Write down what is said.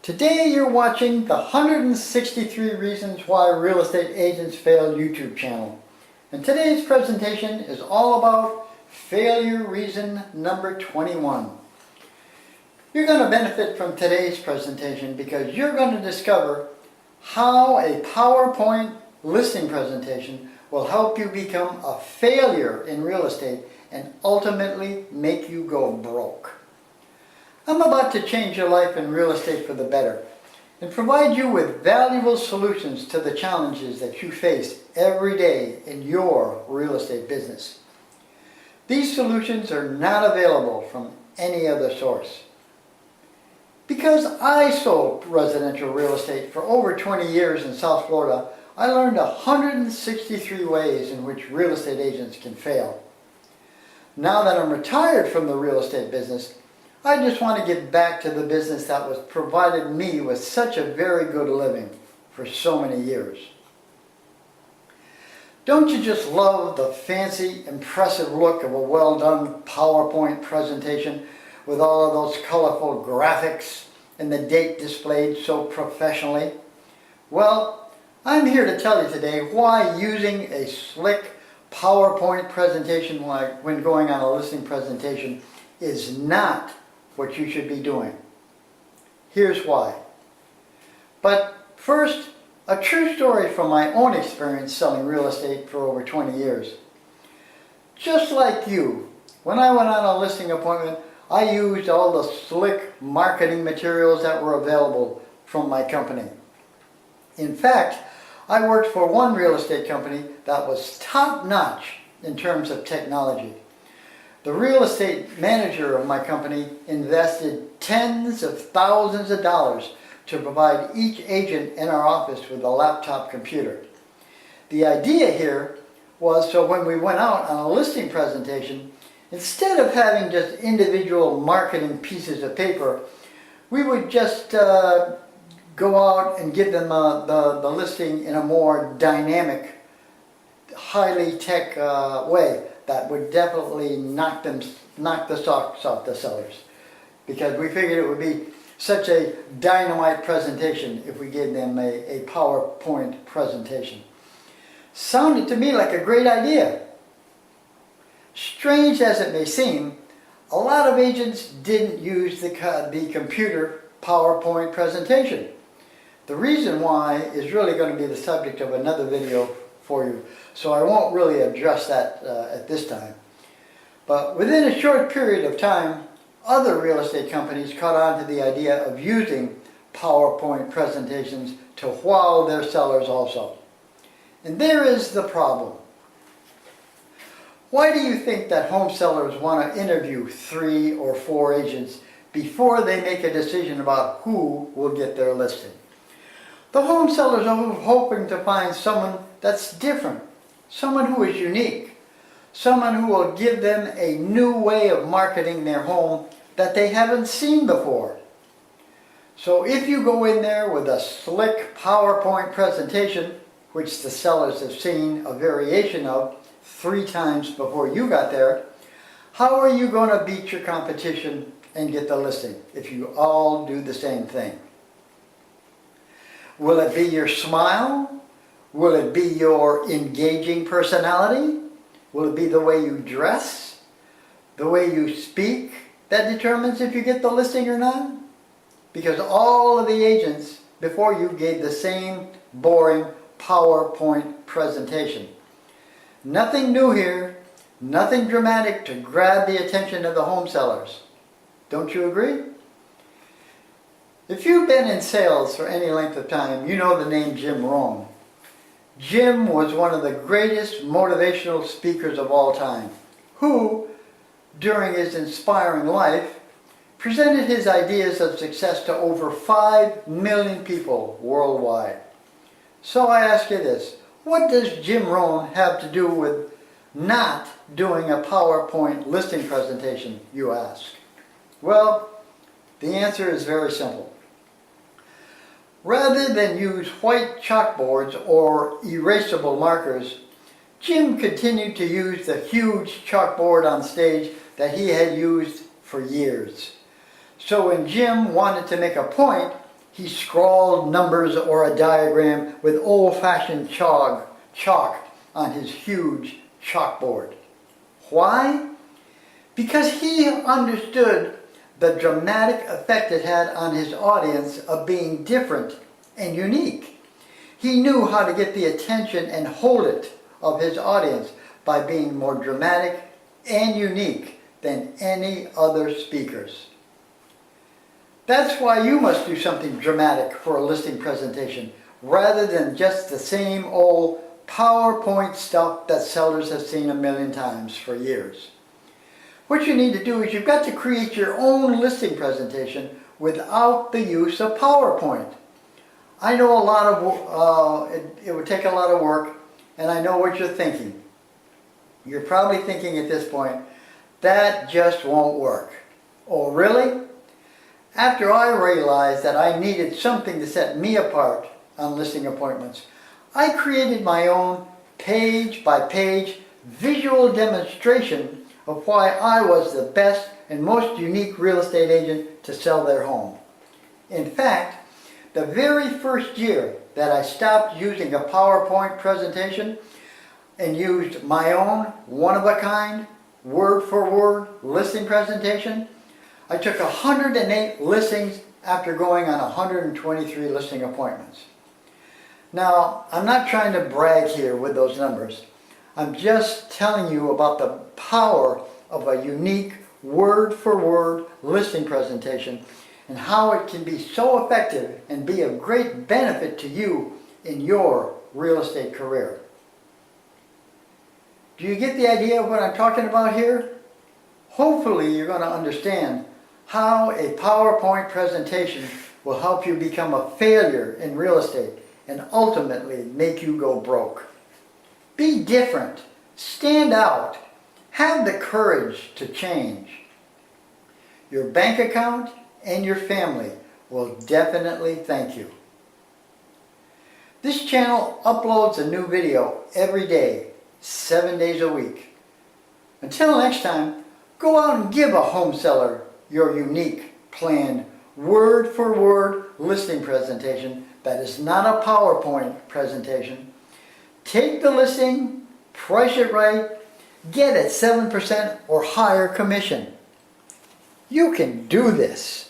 Today you're watching the 163 Reasons Why Real Estate Agents Fail YouTube channel. And today's presentation is all about failure reason number 21. You're going to benefit from today's presentation because you're going to discover how a PowerPoint listing presentation will help you become a failure in real estate and ultimately make you go broke. I'm about to change your life in real estate for the better and provide you with valuable solutions to the challenges that you face every day in your real estate business. These solutions are not available from any other source. Because I sold residential real estate for over 20 years in South Florida, I learned 163 ways in which real estate agents can fail. Now that I'm retired from the real estate business, I just want to get back to the business that was provided me with such a very good living for so many years. Don't you just love the fancy, impressive look of a well-done PowerPoint presentation with all of those colorful graphics and the date displayed so professionally? Well, I'm here to tell you today why using a slick PowerPoint presentation like when going on a listing presentation is not what you should be doing. Here's why. But first, a true story from my own experience selling real estate for over 20 years. Just like you, when I went on a listing appointment, I used all the slick marketing materials that were available from my company. In fact, I worked for one real estate company that was top-notch in terms of technology. The real estate manager of my company invested tens of thousands of dollars to provide each agent in our office with a laptop computer. The idea here was so when we went out on a listing presentation, instead of having just individual marketing pieces of paper, we would just go out and give them the listing in a more dynamic, highly tech way that would definitely knock the socks off the sellers, because we figured it would be such a dynamite presentation if we gave them a PowerPoint presentation. Sounded to me like a great idea. Strange as it may seem, a lot of agents didn't use the computer PowerPoint presentation. The reason why is really going to be the subject of another video for you, so I won't really address that at this time. But within a short period of time, other real estate companies caught on to the idea of using PowerPoint presentations to wow their sellers also. And there is the problem. Why do you think that home sellers want to interview 3 or 4 agents before they make a decision about who will get their listing? The home sellers are hoping to find someone that's different, someone who is unique, someone who will give them a new way of marketing their home that they haven't seen before. So if you go in there with a slick PowerPoint presentation, which the sellers have seen a variation of 3 times before you got there, how are you going to beat your competition and get the listing if you all do the same thing? Will it be your smile? Will it be your engaging personality? Will it be the way you dress? The way you speak that determines if you get the listing or not? Because all of the agents before you gave the same boring PowerPoint presentation. Nothing new here, nothing dramatic to grab the attention of the home sellers. Don't you agree? If you've been in sales for any length of time, you know the name Jim Rohn. Jim was one of the greatest motivational speakers of all time, who, during his inspiring life, presented his ideas of success to over 5 million people worldwide. So I ask you this, what does Jim Rohn have to do with not doing a PowerPoint listing presentation, you ask? Well, the answer is very simple. Rather than use white chalkboards or erasable markers, Jim continued to use the huge chalkboard on stage that he had used for years. So when Jim wanted to make a point, he scrawled numbers or a diagram with old-fashioned chalk on his huge chalkboard. Why? Because he understood the dramatic effect it had on his audience of being different and unique. He knew how to get the attention and hold it of his audience by being more dramatic and unique than any other speakers. That's why you must do something dramatic for a listing presentation rather than just the same old PowerPoint stuff that sellers have seen a million times for years. What you need to do is you've got to create your own listing presentation without the use of PowerPoint. I know a lot of, it would take a lot of work, and I know what you're thinking. You're probably thinking at this point, that just won't work. Oh, really? After I realized that I needed something to set me apart on listing appointments, I created my own page-by-page visual demonstration of why I was the best and most unique real estate agent to sell their home. In fact, the very first year that I stopped using a PowerPoint presentation and used my own one-of-a-kind, word-for-word listing presentation, I took 108 listings after going on 123 listing appointments. Now, I'm not trying to brag here with those numbers. I'm just telling you about the power of a unique word-for-word listing presentation and how it can be so effective and be of great benefit to you in your real estate career. Do you get the idea of what I'm talking about here? Hopefully you're going to understand how a PowerPoint presentation will help you become a failure in real estate and ultimately make you go broke. Be different. Stand out. Have the courage to change. Your bank account and your family will definitely thank you. This channel uploads a new video every day, 7 days a week. Until next time, go out and give a home seller your unique, planned, word-for-word listing presentation that is not a PowerPoint presentation. Take the listing, price it right, get it 7% or higher commission. You can do this.